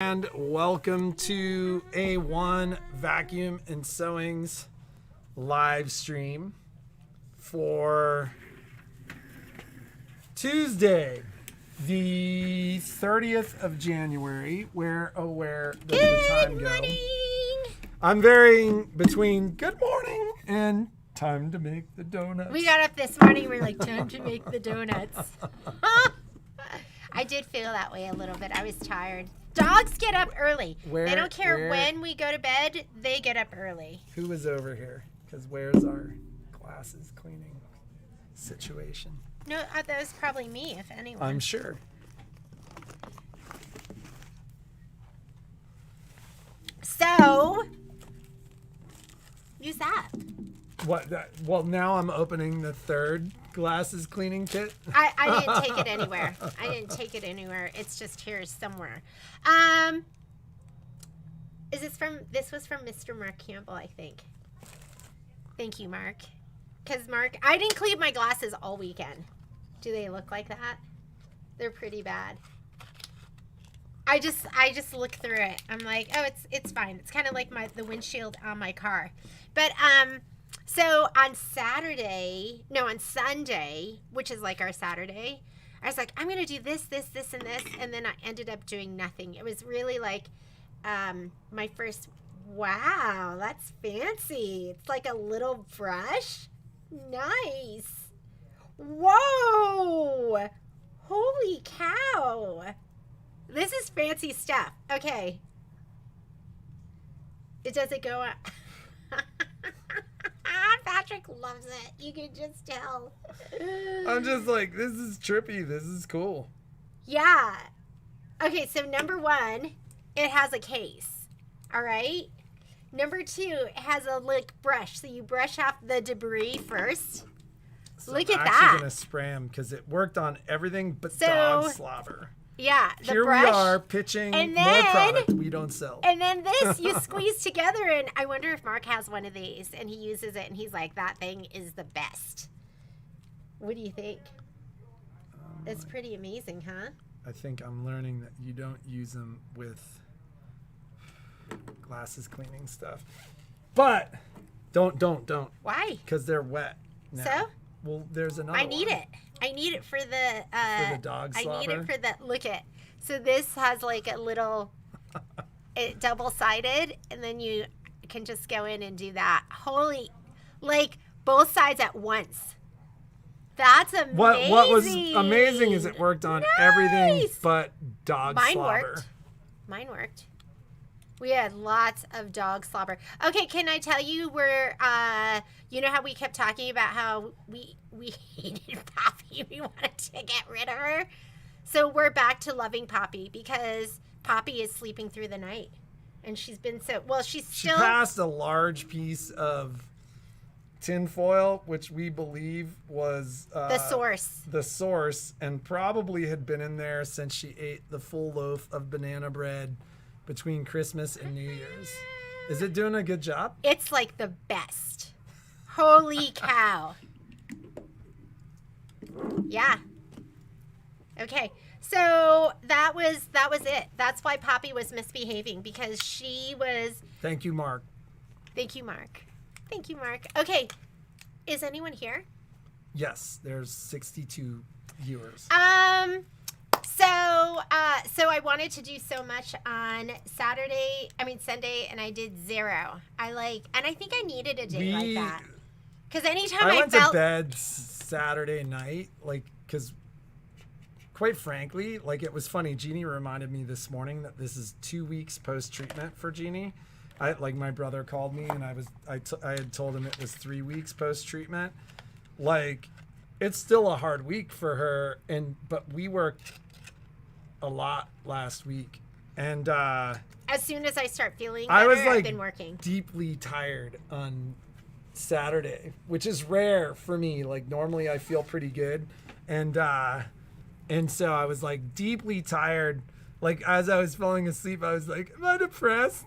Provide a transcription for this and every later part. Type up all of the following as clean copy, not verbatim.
And welcome to A1 Vacuum and Sewing's live stream for Tuesday, the 30th of January. Where does the time go? I'm varying between good morning and time to make the donuts. We got up this morning, we're like, time to make the donuts. I did feel that way a little bit. I was tired. Dogs get up early. They don't care when we go to bed, they get up early. Who is over here? Because where's our glasses cleaning situation? No, that was probably me, if anyone. I'm sure. So, use that. Well, now I'm opening the third glasses cleaning kit. I didn't take it anywhere. It's just here somewhere. This was from Mr. Mark Campbell, I think. Thank you, Mark. Because Mark, I didn't clean my glasses all weekend. Do they look like that? They're pretty bad. I just look through it. I'm like, oh, it's fine. It's kind of like the windshield on my car. But so on Sunday, which is like our Saturday, I was like, I'm going to do this, and this. And then I ended up doing nothing. It was really like my first, wow, that's fancy. It's like a little brush. Nice. Whoa. Holy cow. This is fancy stuff. Okay. Does it go up? Patrick loves it. You can just tell. I'm just like, this is trippy. This is cool. Yeah. Okay, so number one, it has a case. All right. Number two, it has a brush. So you brush off the debris first. So Look at I'm that. actually going to spray them because it worked on everything but dog slobber. Yeah, the Here brush. We are pitching more product we don't sell. And then this you squeeze together, and I wonder if Mark has one of these, and he uses it, and he's like, that thing is the best. What do you think? It's pretty amazing, huh? I think I'm learning that you don't use them with glasses cleaning stuff. But don't. Why? Because they're wet now. So? Well, there's another I need it. I need it for the dog slobber? I need it for the, look at. So this has like a little, double-sided, and then you can just go in and do that. Holy, like both sides at once. That's amazing. What was amazing is it worked on everything but dog slobber. Mine worked. We had lots of dog slobber. Okay, can I tell you where, you know how we kept talking about how we hated Poppy? We wanted to get rid of her. So we're back to loving Poppy because Poppy is sleeping through the night. And she's been she passed a large piece of tinfoil, which we believe was the source, and probably had been in there since she ate the full loaf of banana bread between Christmas and New Year's. Is it doing a good job? It's like the best. Holy cow. Yeah. Okay. So that was it. That's why Poppy was misbehaving, because she was. Thank you, Mark. Thank you, Mark. Okay. Is anyone here? Yes, there's 62 viewers. So I wanted to do so much on Sunday, and I did zero. And I think I needed a day like that. Because anytime I went to bed Saturday night, because quite frankly, it was funny. Jeannie reminded me this morning that this is 2 weeks post-treatment for Jeannie. My brother called me, and I had told him it was 3 weeks post-treatment. It's still a hard week for her, but we worked a lot last week, and as soon as I start feeling better, I was I've been working. Deeply tired on Saturday, which is rare for me. Normally I feel pretty good, and so I was deeply tired. As I was falling asleep, I was like, am I depressed?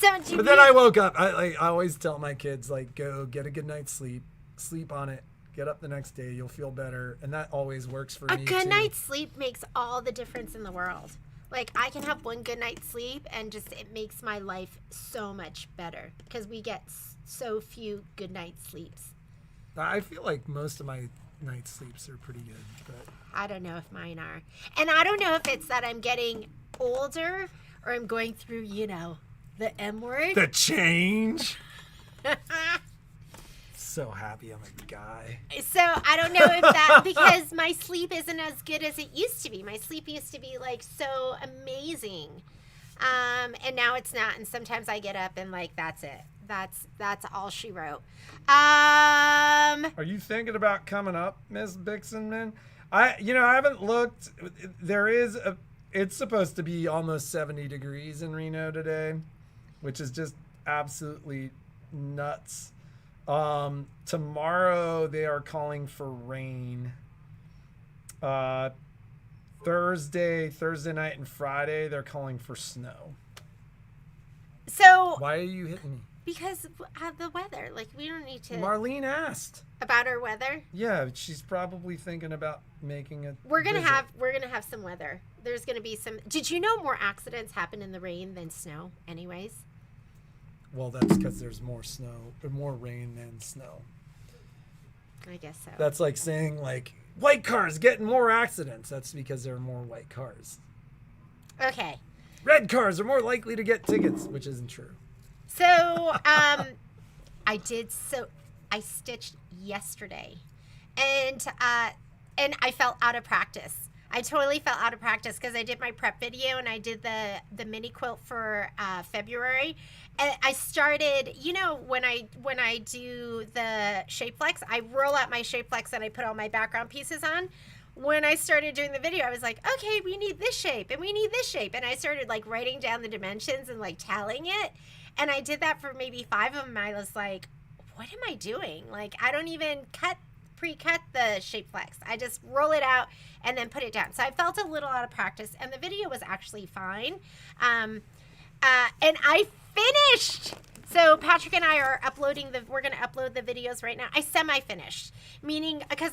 But then I woke up. I always tell my kids, go get a good night's sleep on it, Get up the next day. You'll feel better. And that always works for A me, good too. night's sleep makes all the difference in the world. Like, I can have one good night's sleep and just it makes my life so much better because we get so few good night sleeps. I feel like most of my night sleeps are pretty good, but I don't know if mine are. And I don't know if it's that I'm getting older or I'm going through, you know, the M word. the change. So happy I'm a guy. So I don't know if that, because my sleep isn't as good as it used to be. My sleep used to be like so amazing. And now it's not. And sometimes I get up and like, that's it. That's all she wrote. Are you thinking about coming up, Miss Bixen, man? I haven't looked. It's supposed to be almost 70 degrees in Reno today, which is just absolutely nuts. Tomorrow they are calling for rain. Thursday night and Friday they're calling for snow. So Why are you hitting me? because of the weather, like we don't need to Marlene asked. about our weather. Yeah, she's probably thinking about making a We're gonna visit. have some weather. There's gonna be some. Did you know more accidents happen in the rain than snow? Anyways. Well, that's because there's more snow, or more rain than snow. I guess so. That's like saying like white cars getting more accidents. That's because there are more white cars. Okay. Red cars are more likely to get tickets, which isn't true. So, I stitched yesterday, and I felt out of practice. I totally felt out of practice because I did my prep video and I did the mini quilt for February. And I started, you know, when I do the shape flex, I roll out my shape flex and I put all my background pieces on. When I started doing the video, I was like, okay, we need this shape and we need this shape. And I started like writing down the dimensions and like tallying it. And I did that for maybe 5 of them. I was like, what am I doing? Like, I don't even pre-cut the shape flex. I just roll it out and then put it down. So I felt a little out of practice and the video was actually fine. And I finished. So Patrick and I are we're going to upload the videos right now. I semi-finished, meaning because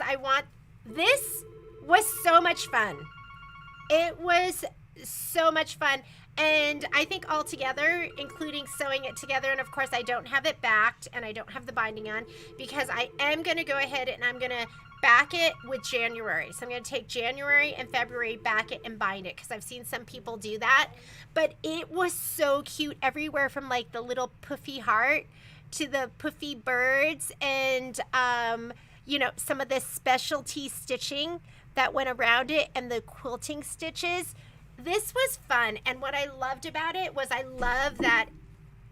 this was so much fun. It was so much fun. And I think all together, including sewing it together, and of course I don't have it backed and I don't have the binding on because I am going to go ahead and I'm going to back it with January. So I'm going to take January and February, back it and bind it because I've seen some people do that. But it was so cute everywhere from like the little puffy heart to the puffy birds and, you know, some of the specialty stitching that went around it and the quilting stitches. This was fun, and what I loved about it was I love that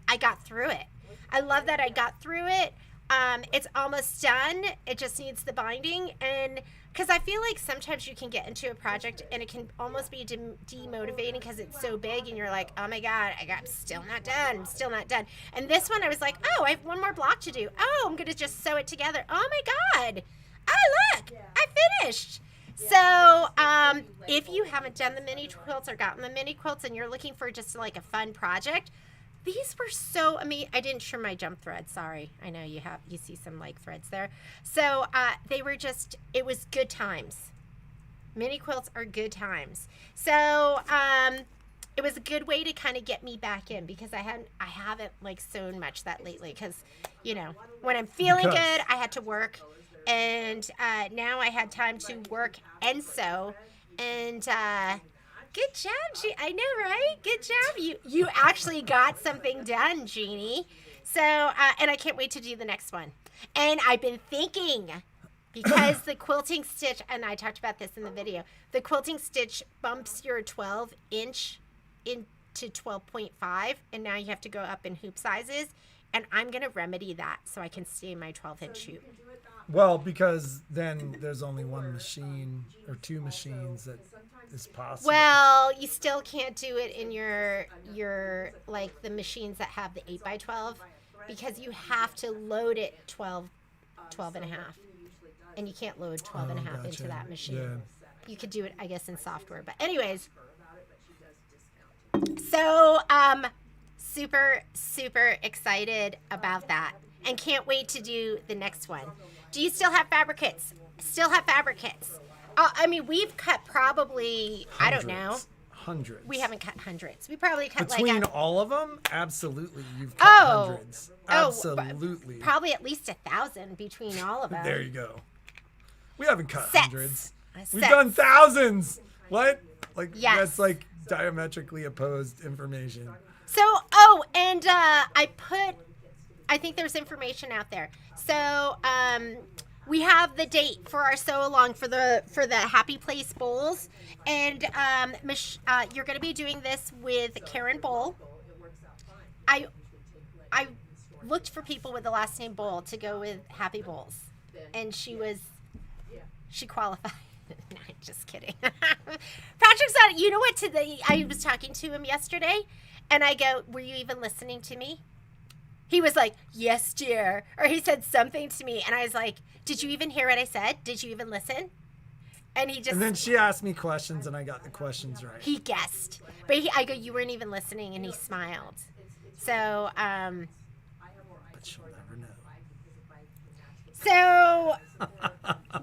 I got through it. It's almost done. It just needs the binding, and because I feel like sometimes you can get into a project and it can almost be demotivating because it's so big and you're like, oh my God, I'm still not done. And this one I was like, oh, I have one more block to do. Oh, I'm going to just sew it together. Oh my God. Oh, look, I finished. So, if you haven't done the mini quilts or gotten the mini quilts and you're looking for just like a fun project, these were so amazing. I didn't trim my jump thread. Sorry. I know you see some like threads there. So, it was good times. Mini quilts are good times. So, it was a good way to kind of get me back in because I haven't like sewn much that lately because, you know, when I'm feeling good, I had to work. And now I had time to work and sew. And good job, I know, right? Good job. You actually got something done, Jeannie. So, and I can't wait to do the next one. And I've been thinking, because the quilting stitch, and I talked about this in the video, the quilting stitch bumps your 12-inch into 12.5, and now you have to go up in hoop sizes. And I'm going to remedy that so I can stay in my 12-inch hoop. Well, because then there's only one machine or two machines that is possible. Well, you still can't do it in your like the machines that have the 8x12 because you have to load it 12 and a half. And you can't load 12 and a half into that machine. Yeah. You could do it, I guess, in software. But anyways, so super, super excited about that and can't wait to do the next one. Do you still have fabric kits? Still have fabric kits. I mean, we've cut probably, I don't know. Hundreds. We haven't cut hundreds. We probably cut Between like all of them, absolutely, you've cut hundreds. Absolutely. Probably at least 1,000 between all of them. There you go. We haven't cut Sets. hundreds. We've Sets. done thousands. What? Like Yes. that's like diametrically opposed information. So, and I think there's information out there. So, we have the date for our sew along for the Happy Place bowls, and you're going to be doing this with Karen Bowl. I looked for people with the last name Bowl to go with Happy Bowls, and she qualified. No, I'm just kidding. Patrick's not. You know what? Today I was talking to him yesterday, and I go, "Were you even listening to me?" He was like, "Yes, dear," or he said something to me, and I was like, "Did you even hear what I said? Did you even listen?" And he just. And then she asked me questions, and I got the questions right. He guessed, but I go, "You weren't even listening," and he smiled. So, But she'll never know. So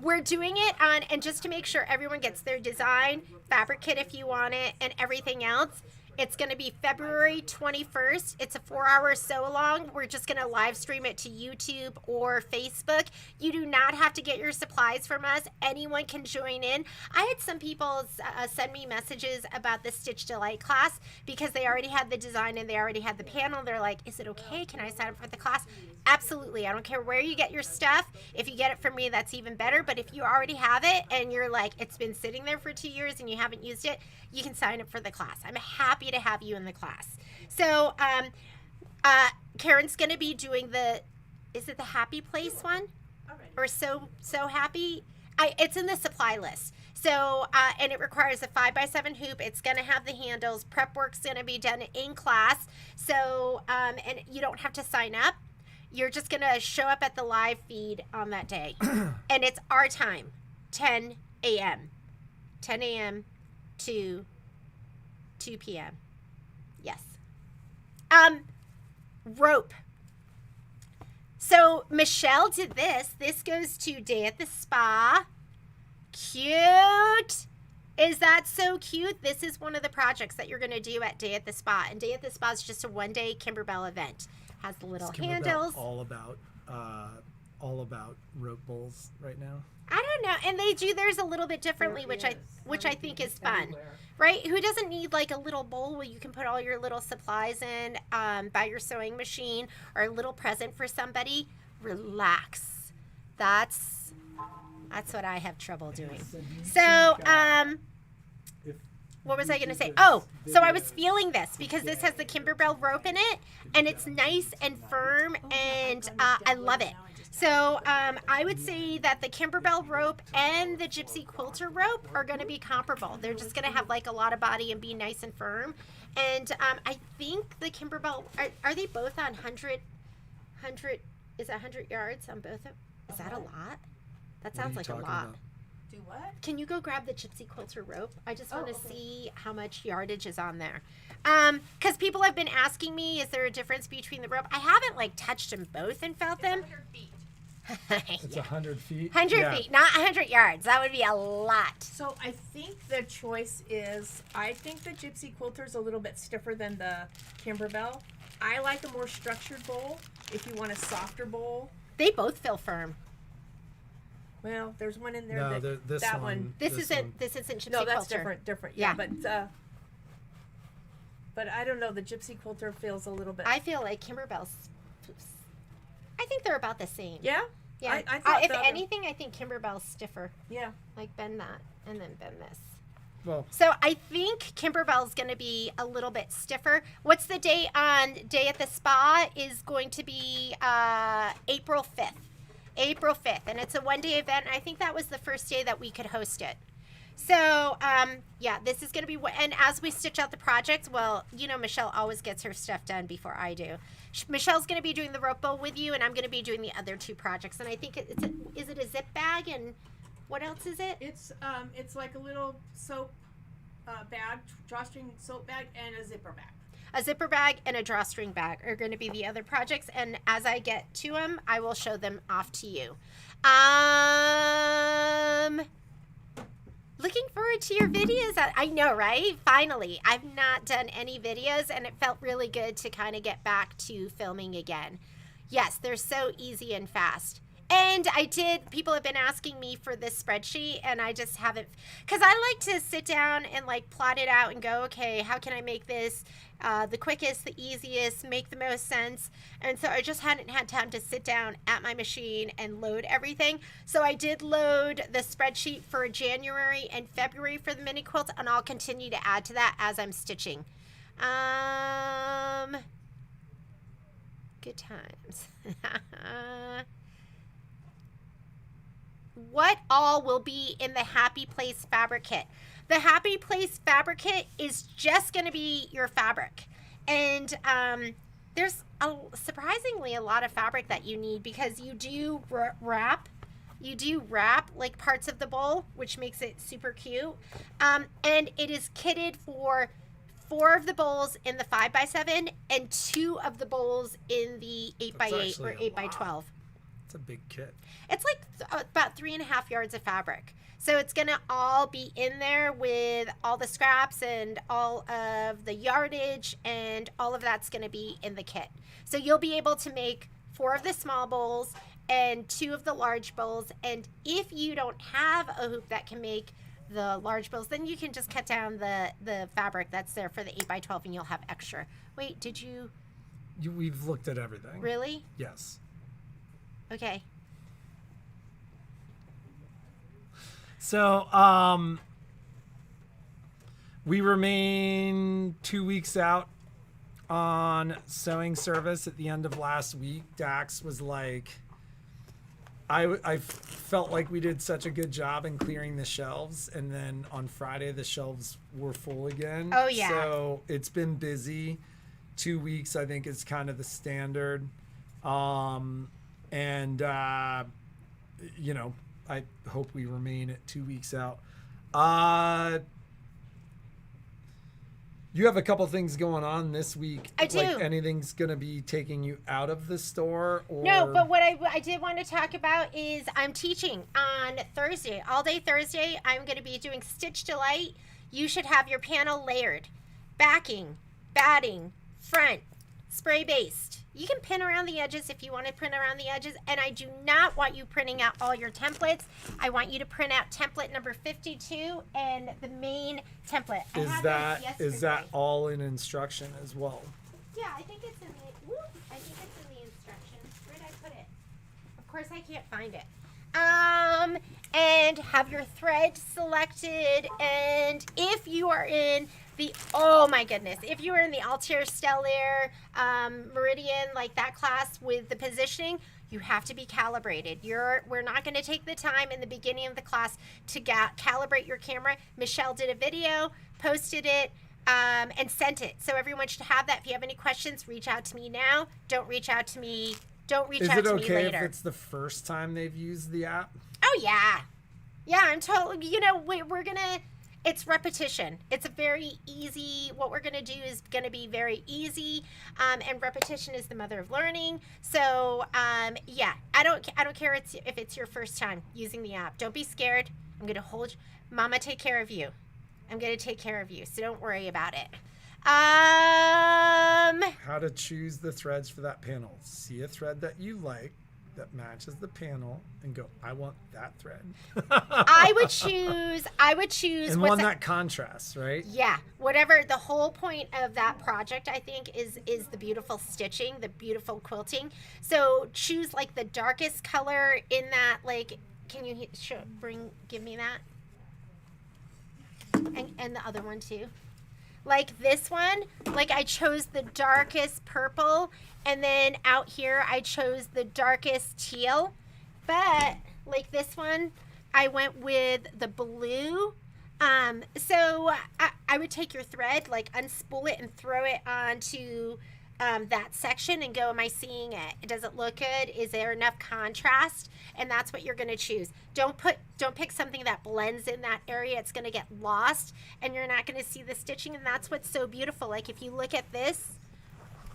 we're doing it on, and just to make sure everyone gets their design, fabric kit if you want it, and everything else, it's going to be February 21st. It's a 4-hour sew-along. We're just going to live stream it to YouTube or Facebook. You do not have to get your supplies from us. Anyone can join in. I had some people send me messages about the Stitch Delight class because they already had the design and they already had the panel. They're like, is it okay? Can I sign up for the class? Absolutely. I don't care where you get your stuff. If you get it from me, that's even better. But if you already have it and you're like, it's been sitting there for 2 years and you haven't used it, you can sign up for the class. I'm happy to have you in the class. So Karen's going to be doing is it the Happy Place one? Or so happy? It's in the supply list. So, and it requires a 5x7 hoop. It's going to have the handles. Prep work's going to be done in class. So, and you don't have to sign up. You're just going to show up at the live feed on that day. And it's our time, 10 a.m. 10 a.m. to 2 p.m. Yes. Rope. So Michelle did this. This goes to Day at the Spa. Cute. Is that so cute? This is one of the projects that you're going to do at Day at the Spa. And Day at the Spa is just a one-day Kimberbell event. Has the little handles. All about rope bowls right now. I don't know, and they do theirs a little bit differently, which I think is fun, right? Who doesn't need like a little bowl where you can put all your little supplies in, buy your sewing machine, or a little present for somebody? Relax. That's what I have trouble doing. So, what was I going to say? Oh, so I was feeling this because this has the Kimberbell rope in it, and it's nice and firm, and I love it. So I would say that the Kimberbell rope and the Gypsy Quilter rope are going to be comparable. They're just going to have like a lot of body and be nice and firm. And I think the Kimberbell, are they both on 100, is it 100 yards on both of them? Is that a lot? That sounds like a lot. About? Do what? Can you go grab the Gypsy Quilter rope? I just want to see how much yardage is on there. Because people have been asking me, is there a difference between the rope? I haven't like touched them both and felt them. 100 feet. It's 100 feet. 100 feet, not 100 yards. That would be a lot. So I think the choice is, I think the Gypsy Quilter is a little bit stiffer than the Kimberbell. I like a more structured bowl. If you want a softer bowl. They both feel firm. Well, there's one in there No, that this that one. one. This isn't Gypsy No, that's Quilter. different. Yeah. But I don't know. The Gypsy Quilter feels a little bit. I feel like Kimberbell's. I think they're about the same. Yeah. Yeah. I thought if the other- anything, I think Kimberbell's stiffer. Yeah. Like bend that and then bend this. Well, So I think Kimberbell's going to be a little bit stiffer. What's the date on Day at the Spa is going to be April 5th. April 5th. And it's a one-day event. I think that was the first day that we could host it. So, yeah, this is going to be, and as we stitch out the project, well, you know, Michelle always gets her stuff done before I do. Michelle's going to be doing the rope bowl with you, and I'm going to be doing the other two projects. And I think is it a zip bag, and what else is it? It's like a little soap bag, drawstring soap bag, and a zipper bag. A zipper bag and a drawstring bag are going to be the other projects, and as I get to them, I will show them off to you. Looking forward to your videos. I know, right? Finally. I've not done any videos, and it felt really good to kind of get back to filming again. Yes, they're so easy and fast. And people have been asking me for this spreadsheet, and I just haven't, because I like to sit down and like plot it out and go, okay, how can I make this the quickest, the easiest, make the most sense? And so I just hadn't had time to sit down at my machine and load everything. So I did load the spreadsheet for January and February for the mini quilt, and I'll continue to add to that as I'm stitching. Good times. What all will be in the Happy Place fabric kit? The Happy Place fabric kit is just going to be your fabric. And there's surprisingly a lot of fabric that you need, because you do wrap. You do wrap like parts of the bowl, which makes it super cute. And it is kitted for 4 of the bowls in the 5x7 and 2 of the bowls in the 8x8 or 8x12. It's a big kit. It's like about 3.5 yards of fabric. So it's going to all be in there with all the scraps and all of the yardage, and all of that's going to be in the kit. So you'll be able to make 4 of the small bowls and 2 of the large bowls. And if you don't have a hoop that can make the large bowls, then you can just cut down the fabric that's there for the 8x12 and you'll have extra. Wait, did you? We've looked at everything. Really? Yes. Okay. So, we remain 2 weeks out on sewing service. At the end of last week, Dax was like, I felt like we did such a good job in clearing the shelves, and then on Friday the shelves were full again. Oh, yeah. So it's been busy. 2 weeks, I think, is kind of the standard. You know, I hope we remain at 2 weeks out. You have a couple things going on this week. I do. Like, anything's going to be taking you out of the store? Or... No, but what I did want to talk about is I'm teaching on Thursday. All day Thursday, I'm going to be doing Stitch Delight. You should have your panel layered. Backing, batting, front, spray-based. You can pin around the edges if you want to print around the edges, and I do not want you printing out all your templates. I want you to print out template number 52 and the main template. Is that all in instruction as well? Yeah, I think it's in the instructions. Where did I put it? Of course I can't find it. And have your thread selected, and if you are in oh my goodness, if you were in the Altair Stellar Meridian, like that class with the positioning, you have to be calibrated. We're not going to take the time in the beginning of the class to calibrate your camera. Michelle did a video, posted it, and sent it. So everyone should have that. If you have any questions, reach out to me now. Don't reach out to me. Don't reach out to me later. Is it okay if it's the first time they've used the app? Oh, yeah. Yeah, I'm totally, we're going to... It's repetition. It's a very easy, what we're going to do is going to be very easy, and repetition is the mother of learning. So, yeah, I don't care if it's your first time using the app. Don't be scared. I'm going to hold Mama, take care of you. I'm going to take care of you, so don't worry about it. How to choose the threads for that panel. See a thread that you like that matches the panel and go, I want that thread. I would choose and one that contrasts, right? Yeah, whatever. The whole point of that project, I think, is the beautiful stitching, the beautiful quilting. So choose like the darkest color in that, like, can you give me that? And the other one too. Like this one, like I chose the darkest purple, and then out here I chose the darkest teal. But like this one, I went with the blue. So I would take your thread, like unspool it and throw it onto that section and go, am I seeing it? Does it look good? Is there enough contrast? And that's what you're going to choose. Don't pick something that blends in that area. It's going to get lost and you're not going to see the stitching. And that's what's so beautiful. Like if you look at this,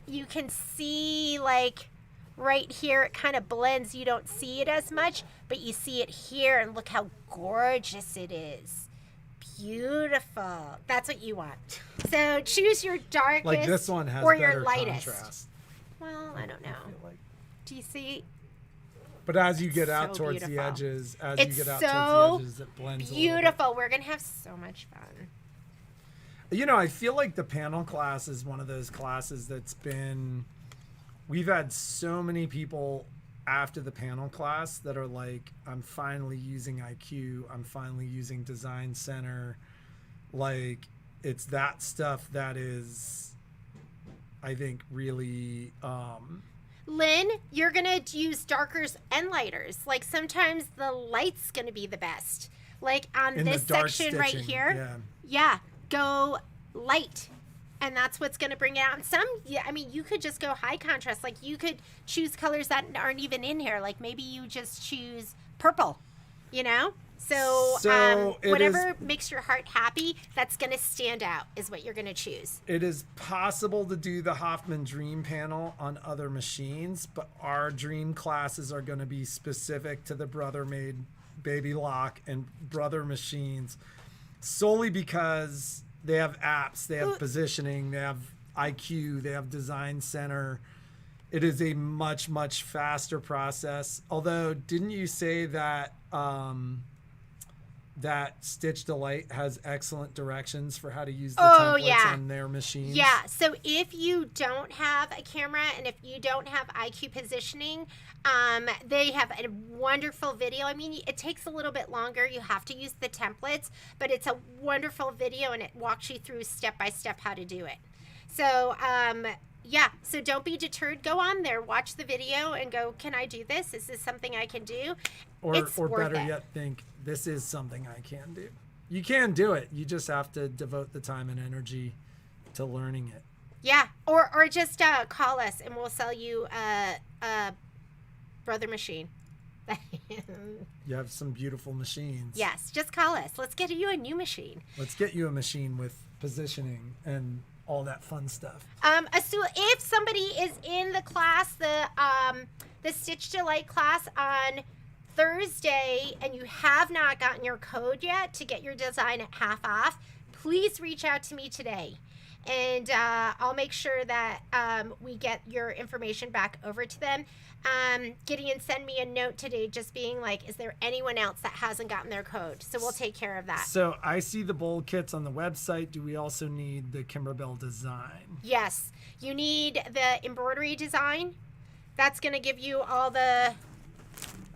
you can see like right here, it kind of blends. You don't see it as much, but you see it here and look how gorgeous it is. Beautiful. That's what you want. So choose your darkest Like this one has or better your lightest. contrast. Well, I don't know. I feel like. Do you see? But as you get out So towards the beautiful. edges, It's towards so the edges, it blends a little bit. Beautiful. We're going to have so much fun. You know, I feel like the panel class is one of those classes that's been. We've had so many people after the panel class that are like, I'm finally using IQ. I'm finally using Design Center. Like, it's that stuff that is, I think, really. Lynn, you're going to use darkers and lighters. Like sometimes the light's going to be the best. Like on In the this dark section right stitching, here. Yeah. Go light. And that's what's going to bring it out. And some, yeah, I mean, you could just go high contrast. Like you could choose colors that aren't even in here. Like maybe you just choose purple, you know? So whatever makes your heart happy, that's going to stand out is what you're going to choose. It is possible to do the Hoffman Dream panel on other machines, but our Dream classes are going to be specific to the Brother Made Baby Lock and Brother machines solely because they have apps, they have positioning, they have IQ, they have Design Center. It is a much, much faster process. Although, didn't you say that that Stitch Delight has excellent directions for how to use the templates on their machines? Yeah. So if you don't have a camera and if you don't have IQ positioning, they have a wonderful video. I mean, it takes a little bit longer. You have to use the templates, but it's a wonderful video and it walks you through step by step how to do it. So, yeah, so don't be deterred. Go on there, watch the video, and go, can I do this? Is this something I can do? Or better yet, think, this is something I can do. You can do it. You just have to devote the time and energy to learning it. Yeah, or just call us, and we'll sell you a Brother machine. You have some beautiful machines. Yes, just call us. Let's get you a new machine. Let's get you a machine with positioning and all that fun stuff. So if somebody is in the class, the Stitch Delight class on Thursday, and you have not gotten your code yet to get your design at half off, please reach out to me today. And I'll make sure that we get your information back over to them. Gideon, send me a note today just being like, is there anyone else that hasn't gotten their code? So we'll take care of that. So I see the bowl kits on the website. Do we also need the Kimberbell design? Yes. You need the embroidery design. That's going to give you all the,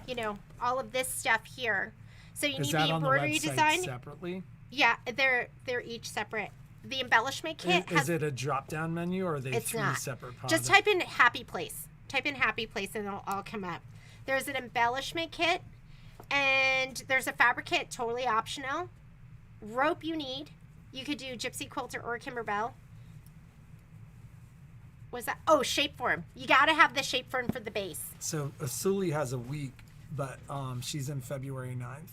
you know, all of this stuff here. So you need the embroidery design separately? Yeah, they're each separate. The embellishment kit is it a drop-down menu or are they three separate pods? Just type in happy place. Type in happy place and it'll all come up. There's an embellishment kit and there's a fabric kit, totally optional. Rope you need. You could do Gypsy Quilter or Kimberbell. What's that? Oh, shapeform. You got to have the shapeform for the base. So Asuli has a week, but she's in February 9th.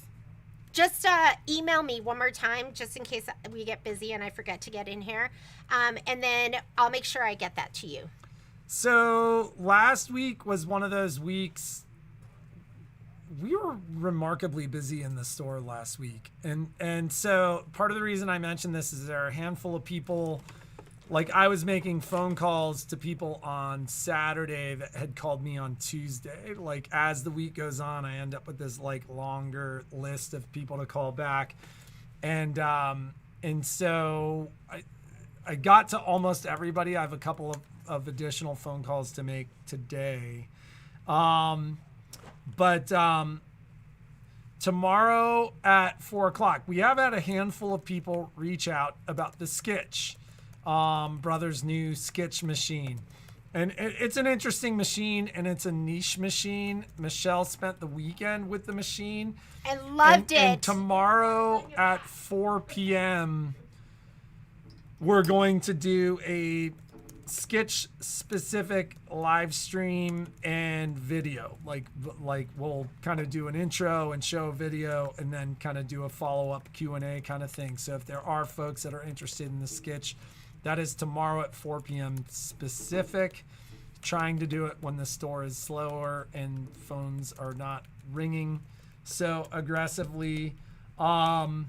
Just email me one more time just in case we get busy and I forget to get in here. And then I'll make sure I get that to you. So last week was one of those weeks. We were remarkably busy in the store last week. And so part of the reason I mentioned this is there are a handful of people, like I was making phone calls to people on Saturday that had called me on Tuesday. Like as the week goes on, I end up with this like longer list of people to call back. And so I got to almost everybody. I have a couple of additional phone calls to make today. But tomorrow at 4:00, we have had a handful of people reach out about the Skitch, Brother's new Skitch machine. And it's an interesting machine and it's a niche machine. Michelle spent the weekend with the machine. And loved it. And tomorrow at 4 p.m., we're going to do a Skitch specific live stream and video. Like we'll kind of do an intro and show a video and then kind of do a follow-up Q&A kind of thing. So if there are folks that are interested in the Skitch, that is tomorrow at 4 p.m. Pacific. Trying to do it when the store is slower and phones are not ringing so aggressively. What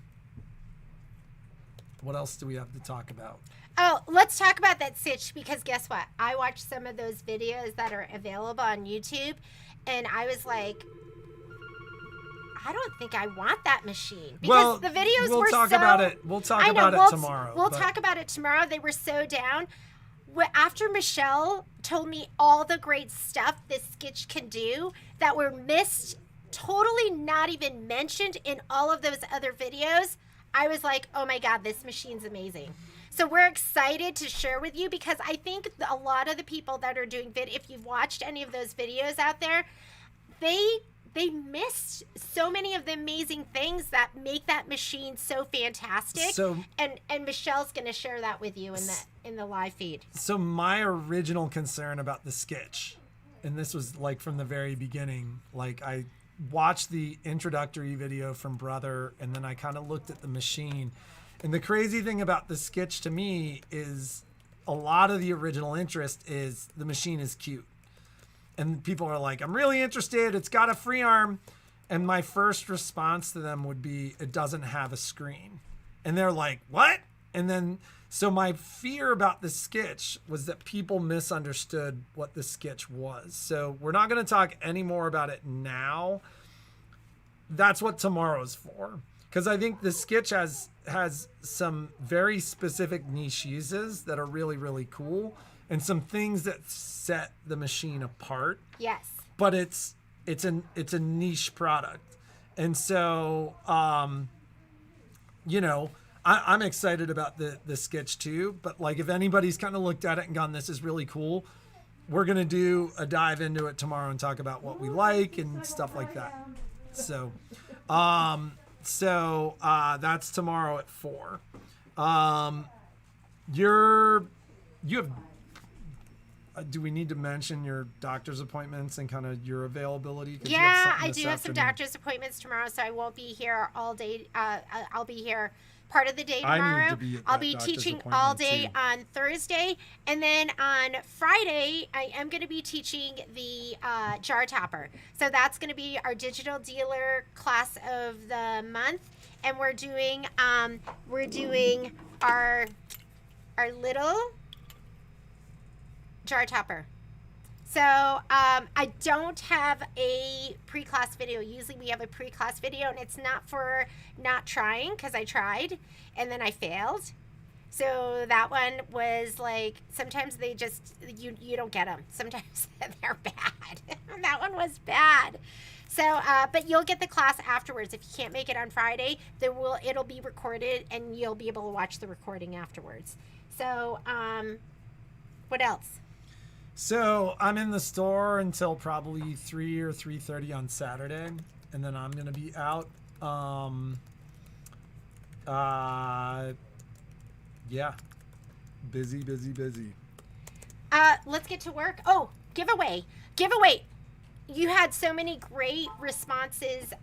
else do we have to talk about? Oh, let's talk about that Skitch, because guess what? I watched some of those videos that are available on YouTube, and I was like, I don't think I want that machine. Because the videos we'll were talk so... about it. We'll talk about it tomorrow. We'll talk about it tomorrow. They were so down. After Michelle told me all the great stuff this Skitch can do that were missed, totally not even mentioned in all of those other videos, I was like, oh my God, this machine's amazing. So we're excited to share with you, because I think a lot of the people that are doing if you've watched any of those videos out there, they missed so many of the amazing things that make that machine so fantastic. So, and Michelle's going to share that with you in the live feed. So my original concern about the Skitch, and this was like from the very beginning, like I watched the introductory video from Brother, and then I kind of looked at the machine. And the crazy thing about the Skitch to me is a lot of the original interest is the machine is cute. And people are like, I'm really interested. It's got a free arm. And my first response to them would be, it doesn't have a screen. And they're like, what? And then, so my fear about the Skitch was that people misunderstood what the Skitch was. So we're not going to talk any more about it now. That's what tomorrow's for. Because I think the Skitch has some very specific niche uses that are really, really cool, and some things that set the machine apart. Yes. But it's a niche product. And so, you know, I'm excited about the Skitch too. But like, if anybody's kind of looked at it and gone, this is really cool, we're going to do a dive into it tomorrow and talk about what we like and stuff like that. So, that's tomorrow at 4. You have, do we need to mention your doctor's appointments and kind of your availability? Yeah, I do have some doctor's appointments tomorrow, so I won't be here all day. I'll be here part of the day tomorrow. I'll be teaching all day on Thursday, and then on Friday I am going to be teaching the jar topper. So that's going to be our digital dealer class of the month, and we're doing our little jar topper. So I don't have a pre-class video. Usually we have a pre-class video, and it's not for not trying, because I tried and then I failed. So that one was like, sometimes they just, you don't get them. Sometimes they're bad. That one was bad. So, but you'll get the class afterwards. If you can't make it on Friday, it'll be recorded, and you'll be able to watch the recording afterwards. So, what else? So I'm in the store until probably 3 or 3:30 on Saturday, and then I'm gonna be out. Yeah, busy. Let's get to work. Oh, giveaway. You had so many great responses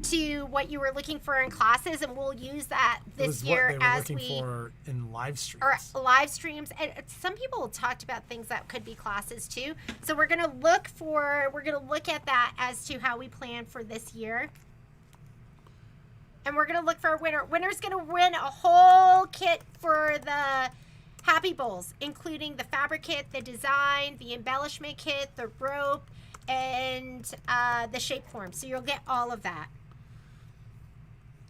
to what you were looking for in classes, and we'll use that this year as for in live streams. Or live streams, and some people talked about things that could be classes too. So we're gonna look at that as to how we plan for this year, and we're gonna look for a winner. Winner's gonna win a whole kit for the Happy Bowls, including the fabric kit, the design, the embellishment kit, the rope, and the shape form. So you'll get all of that.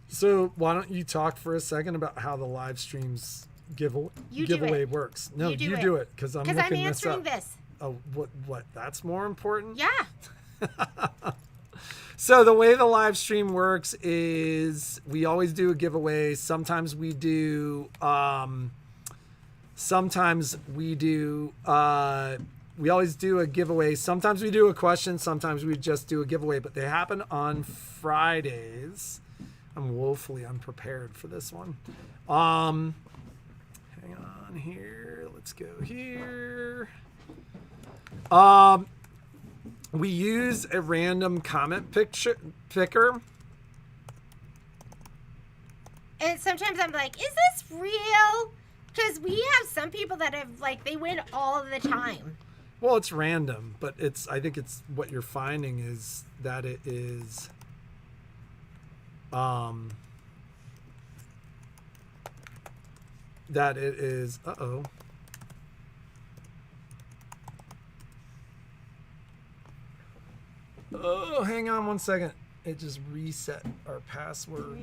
So why don't you talk for a second about how the live streams giveaway works? No, you do it, because I'm answering this. Oh, what? That's more important? Yeah. So the way the live stream works is we always do a giveaway. Sometimes we do we always do a giveaway. Sometimes we do a question. Sometimes we just do a giveaway. But they happen on Fridays. I'm woefully unprepared for this one. Hang here. Let's go here. We use a random comment picker. And sometimes I'm like, is this real? Because we have some people that have, like, they win all the time. Well, it's random, but I think it's what you're finding is that it is, uh-oh. Oh, hang on one second. It just reset our password.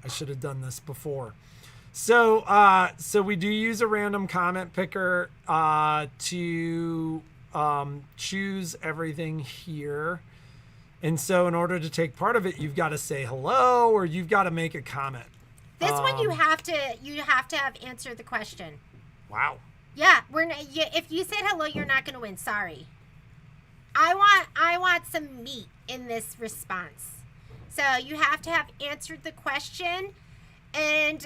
I should have done this before. So we do use a random comment picker to choose everything here. And so in order to take part of it, you've got to say hello or you've got to make a comment. This one you have to have answered the question. Wow. Yeah, if you said hello, you're not going to win. Sorry. I want some meat in this response. So you have to have answered the question, and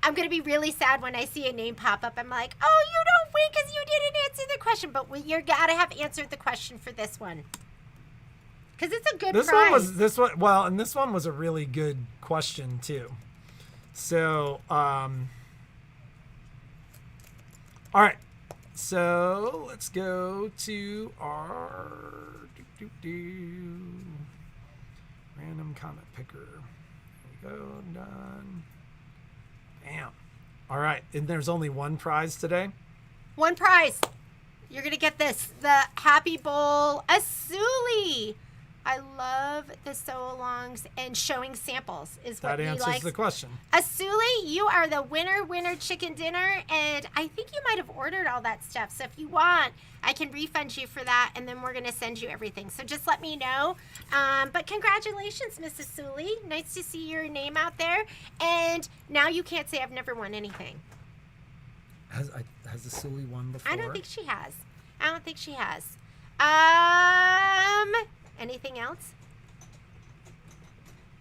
I'm going to be really sad when I see a name pop up. I'm like, oh, you don't win because you didn't answer the question. But you got to have answered the question for this one. Because it's a good prize. This one was a really good question, too. So, all right. So let's go to our random comment picker. There we go. Done. Bam. All right. And there's only one prize today. One prize. You're going to get this. The Happy Bowl Asuli. I love the sew-alongs and showing samples is what that he answers likes. the question. Asuli, you are the winner chicken dinner, and I think you might have ordered all that stuff. So if you want, I can refund you for that, and then we're going to send you everything. So just let me know. But congratulations, Miss Asuli. Nice to see your name out there. And now you can't say I've never won anything. Has Asuli won before? I don't think she has. Anything else?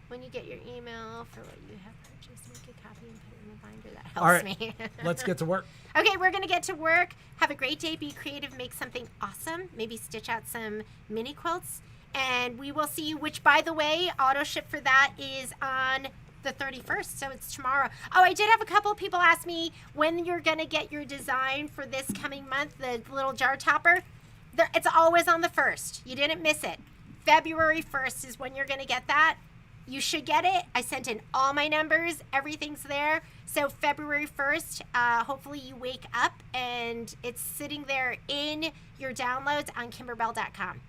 When you get your email for what you have purchased, make a copy and put it in the binder. That helps All right, me. let's get to work. Okay, we're going to get to work. Have a great day. Be creative. Make something awesome. Maybe stitch out some mini quilts. And we will see you, which, by the way, auto ship for that is on the 31st. So it's tomorrow. Oh, I did have a couple of people ask me when you're going to get your design for this coming month, the little jar topper. It's always on the 1st. You didn't miss it. February 1st is when you're going to get that. You should get it. I sent in all my numbers. Everything's there. So February 1st, hopefully you wake up and it's sitting there in your downloads on kimberbell.com.